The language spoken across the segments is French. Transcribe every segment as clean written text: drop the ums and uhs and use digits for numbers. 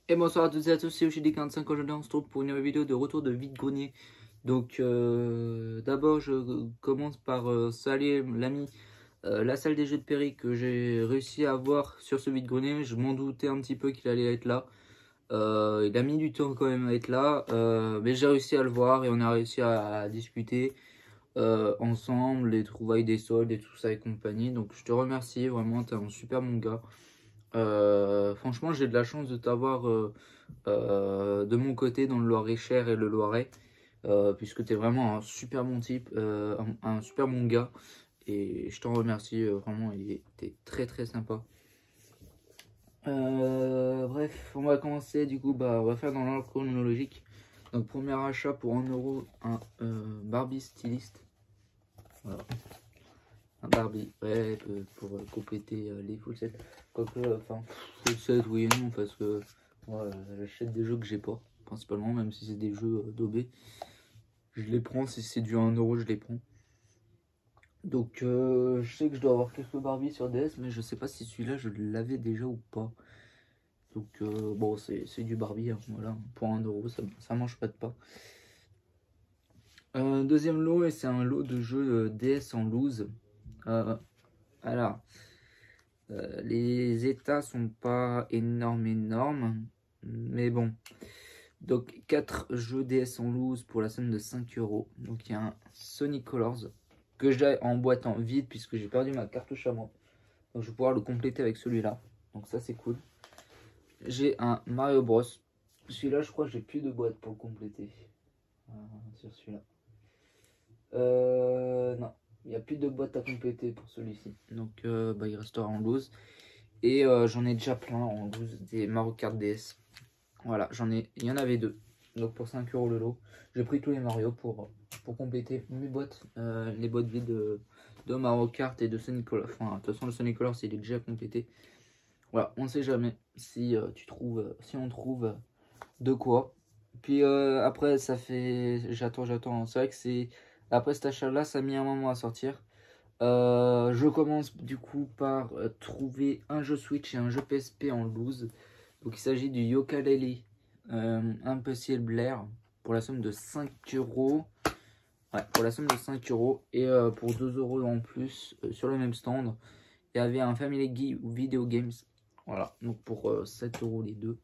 Et bonsoir à toutes et à tous, c'est Yoshidi45. Aujourd'hui on se retrouve pour une nouvelle vidéo de retour de vide-grenier. Donc d'abord je commence par saluer l'ami, la salle des jeux de Perry que j'ai réussi à avoir sur ce vide-grenier. Je m'en doutais un petit peu qu'il allait être là. Il a mis du temps quand même à être là, mais j'ai réussi à le voir et on a réussi à discuter ensemble les trouvailles des soldes et tout ça et compagnie. Donc je te remercie, vraiment t'es un super bon gars. Franchement j'ai de la chance de t'avoir de mon côté dans le Loir-et-Cher et le Loiret, puisque tu es vraiment un super bon type, un super bon gars, et je t'en remercie, vraiment, il était très très sympa. Bref, on va commencer du coup, bah, on va faire dans l'ordre chronologique. Donc premier achat pour 1 €, un Barbie styliste. Voilà. Un Barbie, ouais, pour compléter les full sets. Quoique, enfin, full set, oui et non, parce que ouais, j'achète des jeux que j'ai pas, principalement, même si c'est des jeux d'OB. Je les prends, si c'est du 1 €, je les prends. Donc, je sais que je dois avoir quelques Barbie sur DS, mais je sais pas si celui-là je l'avais déjà ou pas. Donc, bon, c'est du Barbie, hein, voilà, pour 1 €, ça mange pas de pain. Deuxième lot, et c'est un lot de jeux DS en loose. Alors, les états sont pas énormes, mais bon. Donc 4 jeux DS en loose pour la somme de 5 €. Donc il y a un Sonic Colors que j'ai en boîte en vide puisque j'ai perdu ma cartouche à moi. Donc je vais pouvoir le compléter avec celui-là. Donc ça c'est cool. J'ai un Mario Bros. Celui-là je crois que j'ai plus de boîte pour le compléter. Sur celui-là. Non, il n'y a plus de boîte à compléter pour celui-ci. Donc bah, il restera en loose. Et j'en ai déjà plein en loose des Mario Kart DS. Voilà, il y en avait deux. Donc pour 5 € le lot, j'ai pris tous les Mario pour compléter mes boîtes, les boîtes vides de Mario Kart et de Sonic Colors. Enfin, de toute façon, le Sonic Colors, il est déjà complété. Voilà, on ne sait jamais si si on trouve de quoi. Puis après, ça fait, j'attends. C'est vrai que c'est après cet achat-là, ça a mis un moment à sortir. Je commence du coup par trouver un jeu Switch et un jeu PSP en loose. Donc il s'agit du Yooka-Laylee Impossible Blair pour la somme de 5 €. Ouais, pour la somme de 5 €. Et pour 2 € en plus sur le même stand, il y avait un Family Guy Video Games. Voilà, donc pour 7 € les deux.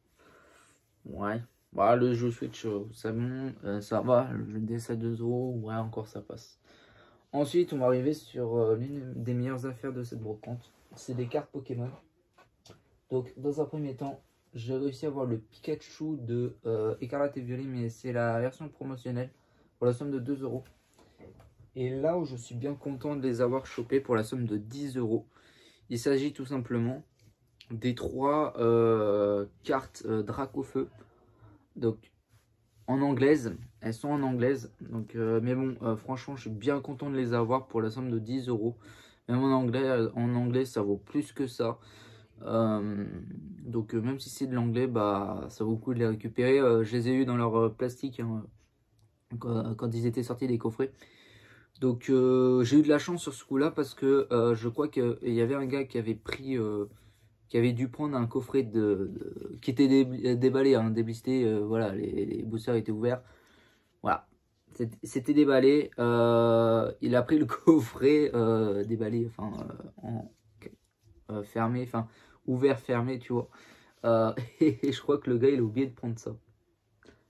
Ouais, voilà, le jeu Switch, ça monte, ça va. Le jeu DS à 2 €, ouais, encore ça passe. Ensuite, on va arriver sur l'une des meilleures affaires de cette brocante. C'est des cartes Pokémon. Donc, dans un premier temps, j'ai réussi à avoir le Pikachu de Écarlate et Violet, mais c'est la version promotionnelle pour la somme de 2 €. Et là où je suis bien content de les avoir chopés pour la somme de 10 €, il s'agit tout simplement des 3 cartes Dracofeu. Donc, en anglaise, elles sont en anglaise. Donc, mais bon, franchement, je suis bien content de les avoir pour la somme de 10 €. Même en anglais, ça vaut plus que ça. Donc même si c'est de l'anglais, bah ça vaut le coup de les récupérer. Je les ai eu dans leur plastique, hein, quand ils étaient sortis des coffrets. Donc j'ai eu de la chance sur ce coup là parce que je crois qu'il y avait un gars qui avait pris qui avait dû prendre un coffret qui était déballé, hein, déblisté, voilà, les boosters étaient ouverts, voilà, c'était déballé. Il a pris le coffret déballé, enfin fermé, enfin ouvert fermé, tu vois. Et je crois que le gars il a oublié de prendre ça.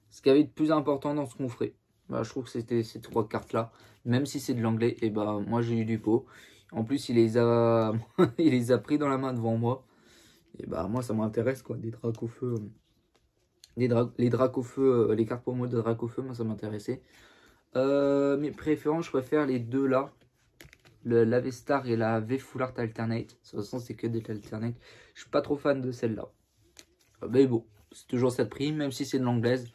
Ce qu'il y avait de plus important dans ce qu'on ferait, bah, je trouve que c'était ces 3 cartes là. Même si c'est de l'anglais, et bah moi j'ai eu du pot. En plus il les a il les a pris dans la main devant moi. Et bah moi ça m'intéresse quoi, des dracs au feu. Les dracs au feu, les cartes pour moi de drac au feu, moi ça m'intéressait. Mes préférences, je préfère les deux là. La V-Star et la V Full Art Alternate. De toute façon c'est que des Alternate. Je suis pas trop fan de celle-là. Mais bon, c'est toujours ça de prix, même si c'est de l'anglaise,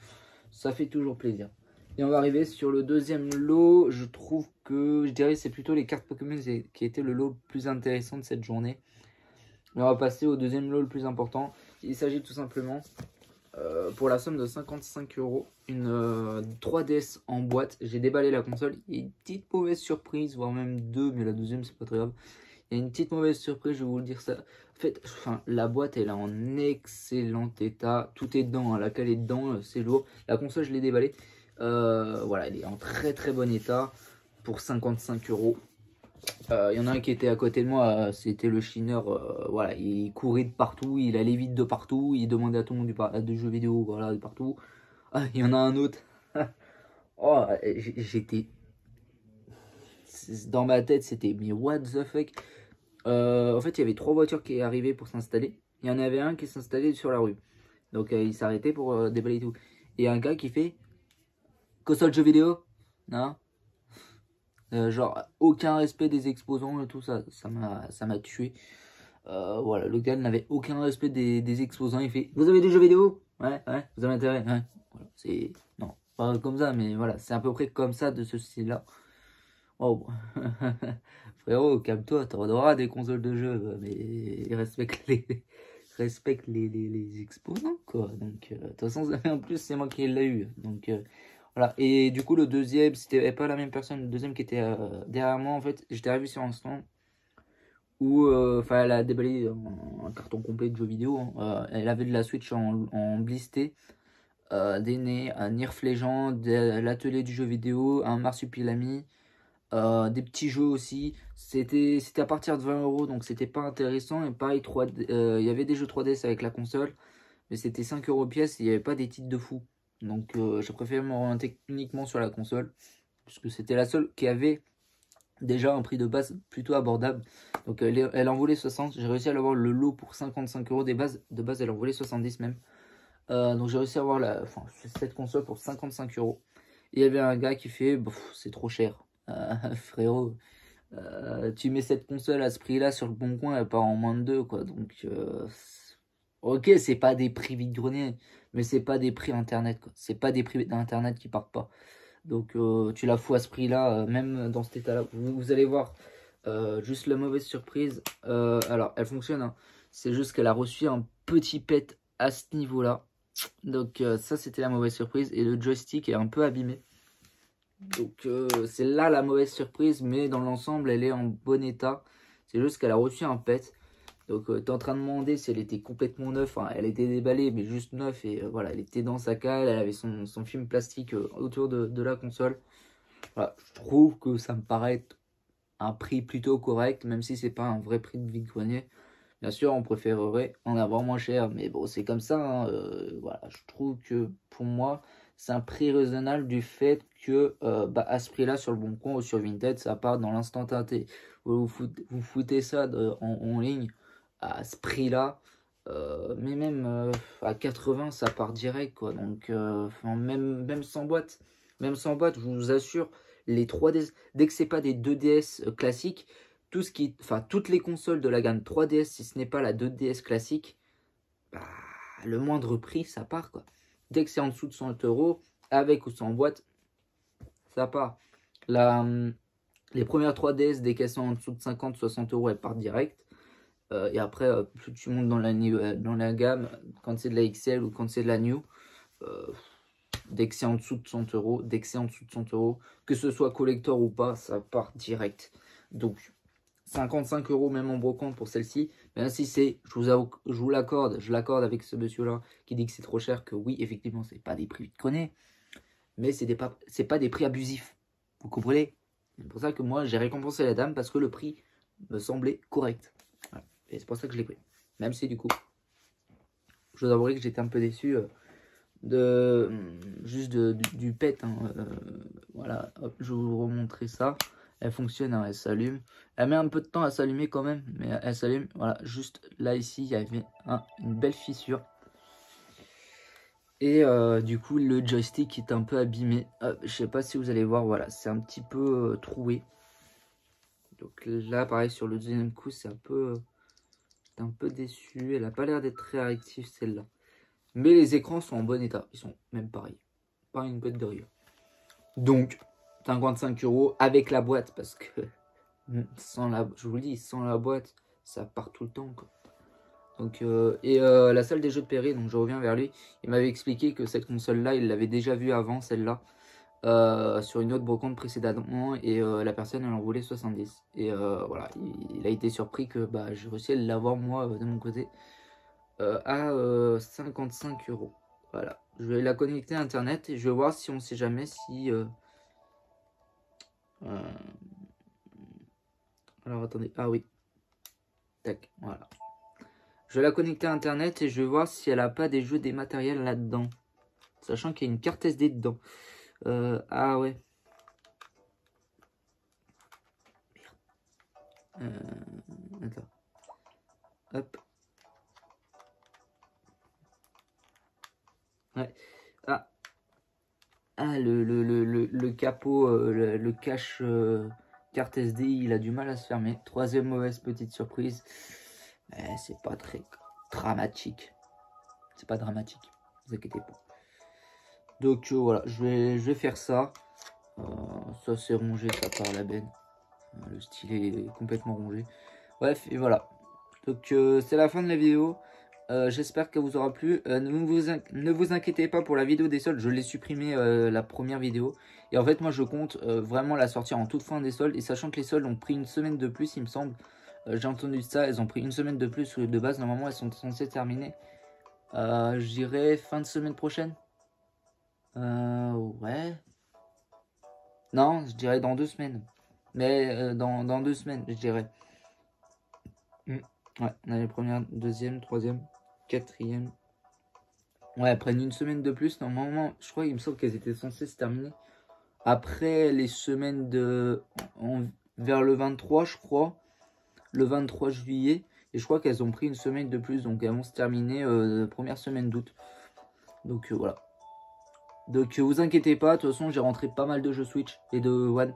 ça fait toujours plaisir. Et on va arriver sur le deuxième lot. Je trouve que, je dirais, c'est plutôt les cartes Pokémon qui étaient le lot le plus intéressant de cette journée. Mais on va passer au deuxième lot le plus important. Il s'agit tout simplement, pour la somme de 55 €, une 3DS en boîte. J'ai déballé la console. Il y a une petite mauvaise surprise, voire même deux, mais la deuxième, c'est pas très grave. Il y a une petite mauvaise surprise, je vais vous le dire ça. En fait, enfin, la boîte elle est en excellent état. Tout est dedans, hein. La cale est dedans, c'est lourd. La console, je l'ai déballée. Voilà, elle est en très bon état pour 55 €. Il y en a un qui était à côté de moi, c'était le chineur. Voilà, il courait de partout, il allait vite de partout, il demandait à tout le monde du jeu vidéo, voilà, de partout. Ah, il y en a un autre. Oh, j'étais dans ma tête, c'était mais what the fuck. En fait, il y avait 3 voitures qui arrivaient pour s'installer. Il y en avait un qui s'installait sur la rue. Donc, il s'arrêtait pour déballer tout. Et un gars qui fait console jeux vidéo. Non. Genre, aucun respect des exposants et tout ça. Ça m'a tué. Voilà, le gars n'avait aucun respect des exposants. Il fait vous avez des jeux vidéo? Ouais, ouais, vous avez intérêt? Ouais. Voilà, c'est. Non, pas comme ça, mais voilà, c'est à peu près comme ça de ce style-là. Oh, frérot, calme-toi, t'en auras des consoles de jeux, mais respecte les exposants, quoi. Donc, de toute façon, en plus, c'est moi qui l'ai eu. Donc, voilà. Et du coup, le deuxième, c'était pas la même personne. Le deuxième qui était derrière moi, en fait, j'étais arrivé sur un stand où, enfin, elle a déballé un carton complet de jeux vidéo, hein. Elle avait de la Switch en blisté. Des nez, un Nerf Legend, l'atelier du jeu vidéo, un Marsupilami, des petits jeux aussi. C'était à partir de 20 €, donc c'était pas intéressant. Et pareil, il y avait des jeux 3DS avec la console, mais c'était 5 € pièce et il n'y avait pas des titres de fou. Donc j'ai préféré m'orienter uniquement sur la console, puisque c'était la seule qui avait déjà un prix de base plutôt abordable. Donc elle en voulait 60, j'ai réussi à l'avoir le lot pour 55 €. De base elle en voulait 70 même. Donc j'ai réussi à avoir cette console pour 55 €. Et il y avait un gars qui fait c'est trop cher. Frérot, tu mets cette console à ce prix-là sur le bon coin, elle part en moins de 2, quoi. Donc ok, c'est pas des prix vide-grenier, mais c'est pas des prix internet, quoi. C'est pas des prix d'internet qui partent pas. Donc tu la fous à ce prix-là, même dans cet état-là. Vous allez voir, juste la mauvaise surprise. Alors elle fonctionne, hein. C'est juste qu'elle a reçu un petit pet à ce niveau-là. Donc ça c'était la mauvaise surprise. Et le joystick est un peu abîmé. Donc c'est là la mauvaise surprise. Mais dans l'ensemble elle est en bon état. C'est juste qu'elle a reçu un pet. Donc tu es en train de demander si elle était complètement neuve. Enfin, elle était déballée mais juste neuve. Et voilà, elle était dans sa cale. Elle avait son film plastique autour de la console. Voilà, je trouve que ça me paraît un prix plutôt correct. Même si c'est pas un vrai prix de vide-grenier. Bien sûr, on préférerait en avoir moins cher, mais bon, c'est comme ça, hein. Voilà, je trouve que pour moi, c'est un prix raisonnable du fait que à ce prix-là, sur le Bon Coin ou sur Vinted, ça part dans l'instant T. Vous foutez ça en ligne à ce prix-là, mais même à 80, ça part direct, quoi. Donc, même sans boîte, je vous assure, les 3DS, dès que c'est pas des 2DS classiques, toutes les consoles de la gamme 3DS, si ce n'est pas la 2DS classique, bah, le moindre prix, ça part, quoi. Dès que c'est en dessous de 100 €, avec ou sans boîte, ça part. Les premières 3DS, dès qu'elles sont en dessous de 50-60 €, elles partent direct. Et après, plus tu montes dans la gamme, quand c'est de la XL ou quand c'est de la New, dès que c'est en dessous de 100 €, que ce soit collector ou pas, ça part direct. Donc, 55 € même en brocante pour celle-ci. Même si c'est, je vous l'accorde, je l'accorde avec ce monsieur-là qui dit que c'est trop cher, que oui, effectivement, c'est pas des prix vite, mais c'est pas des prix abusifs. Vous comprenez? C'est pour ça que moi, j'ai récompensé la dame parce que le prix me semblait correct. Voilà. Et c'est pour ça que je l'ai pris. Même si du coup, je vous avouerai que j'étais un peu déçu du pet, hein. Voilà, hop, je vais vous remontrer ça. Elle fonctionne, hein, elle s'allume. Elle met un peu de temps à s'allumer quand même, mais elle s'allume. Voilà, juste là ici, il y avait une belle fissure. Et du coup, le joystick est un peu abîmé. Je sais pas si vous allez voir, voilà, c'est un petit peu troué. Donc là, pareil, sur le deuxième coup, c'est un peu déçu. Elle a pas l'air d'être très réactive, celle-là. Mais les écrans sont en bon état. Ils sont même pareils. Pas une goutte de rire. Donc, 55 € avec la boîte. Parce que, je vous le dis, sans la boîte, ça part tout le temps, quoi. Donc, la salle des jeux de Perry, donc je reviens vers lui. Il m'avait expliqué que cette console-là, il l'avait déjà vue avant, celle-là. sur une autre brocante précédemment et la personne elle en voulait 70 et voilà, il a été surpris que bah, j'ai réussi à l'avoir moi de mon côté à 55 €. Voilà, je vais la connecter à internet et je vais voir si on sait jamais si alors attendez, ah oui, tac, voilà, je vais la connecter à internet et je vais voir si elle a pas des jeux dématériels là-dedans, sachant qu'il y a une carte SD dedans. Ah ouais. Attends. Hop. Ouais. Ah. Ah, le capot, le cache carte SD, il a du mal à se fermer. Troisième mauvaise petite surprise. C'est pas très dramatique. C'est pas dramatique. Ne vous inquiétez pas. Donc voilà, je vais faire ça. Ça c'est rongé, ça part à la benne. Le stylet est complètement rongé. Bref, et voilà. Donc c'est la fin de la vidéo. J'espère qu'elle vous aura plu. Ne vous inquiétez pas pour la vidéo des soldes. Je l'ai supprimé la première vidéo. Et en fait, moi, je compte vraiment la sortir en toute fin des soldes. Et sachant que les soldes ont pris une semaine de plus, il me semble. J'ai entendu ça. Elles ont pris une semaine de plus. De base, normalement, elles sont censées terminer. Je dirais fin de semaine prochaine. Ouais. Non, je dirais dans 2 semaines. Mais dans 2 semaines, je dirais. Ouais, on a les premières, deuxième, troisième, quatrième. Ouais, après une semaine de plus, normalement, je crois, il me semble qu'elles étaient censées se terminer après les semaines de... vers le 23, je crois. Le 23 juillet. Et je crois qu'elles ont pris une semaine de plus. Donc elles vont se terminer première semaine d'août. Donc voilà. Donc vous inquiétez pas. De toute façon, j'ai rentré pas mal de jeux Switch et de One.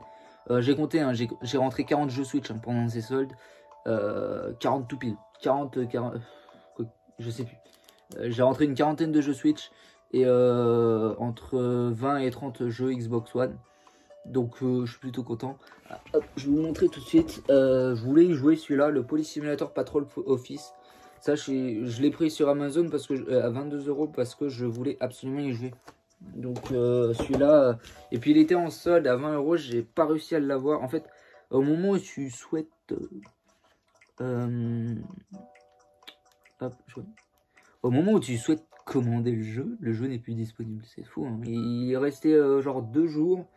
J'ai compté, hein, j'ai rentré 40 jeux Switch hein, pendant ces soldes. 40 tout pile. 40, je sais plus. J'ai rentré une quarantaine de jeux Switch et entre 20 et 30 jeux Xbox One. Donc je suis plutôt content. Hop, je vais vous montrer tout de suite. Je voulais y jouer celui-là, le Police Simulator Patrol Office. Ça, je l'ai pris sur Amazon parce que, à 22 € parce que je voulais absolument y jouer. Donc celui-là. Et puis il était en solde à 20 €. J'ai pas réussi à l'avoir. En fait, au moment où tu souhaites. Hop, au moment où tu souhaites commander le jeu n'est plus disponible. C'est fou. Hein. Il est resté genre 2 jours.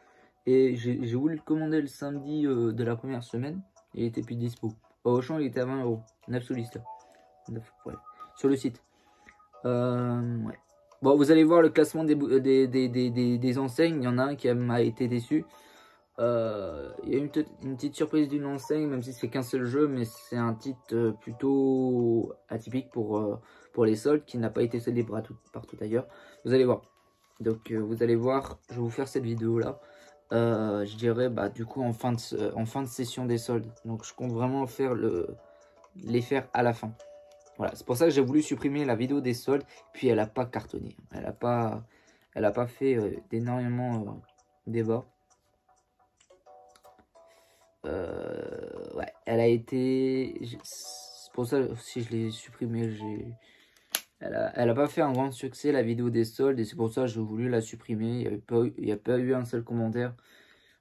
Et j'ai voulu le commander le samedi de la première semaine. Et il était plus dispo. Au Auchan, il était à 20 €. 9 solistes. Ouais. Sur le site. Ouais. Bon, vous allez voir le classement des enseignes. Il y en a un qui m'a été déçu. Il y a une petite surprise d'une enseigne, même si c'est qu'un seul jeu, mais c'est un titre plutôt atypique pour les soldes, qui n'a pas été célébré partout ailleurs. Vous allez voir. Donc vous allez voir, je vais vous faire cette vidéo là. Je dirais bah du coup en fin de session des soldes. Donc je compte vraiment faire les faire à la fin. Voilà, c'est pour ça que j'ai voulu supprimer la vidéo des soldes. Puis elle a pas cartonné. Elle a pas fait d'énormément débat. Ouais, elle a été. C'est pour ça si je l'ai supprimé, elle a pas fait un grand succès la vidéo des soldes et c'est pour ça que j'ai voulu la supprimer. Il n'y a pas eu un seul commentaire.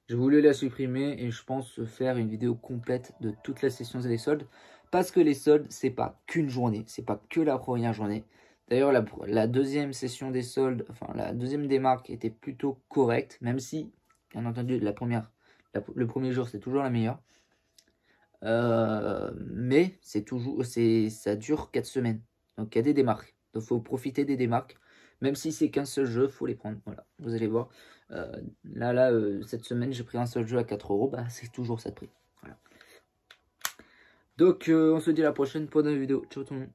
J'ai voulu la supprimer et je pense faire une vidéo complète de toute la session des soldes. Parce que les soldes, c'est pas qu'une journée, c'est pas que la première journée. D'ailleurs, la deuxième session des soldes, enfin la deuxième démarque était plutôt correcte, même si, bien entendu, le premier jour c'est toujours la meilleure. Mais ça dure 4 semaines. Donc il y a des démarques. Donc il faut profiter des démarques. Même si c'est qu'un seul jeu, faut les prendre. Voilà, vous allez voir. Cette semaine, j'ai pris un seul jeu à 4 €. Bah, c'est toujours ça de prix. Voilà. Donc on se dit à la prochaine pour une vidéo. Ciao tout le monde.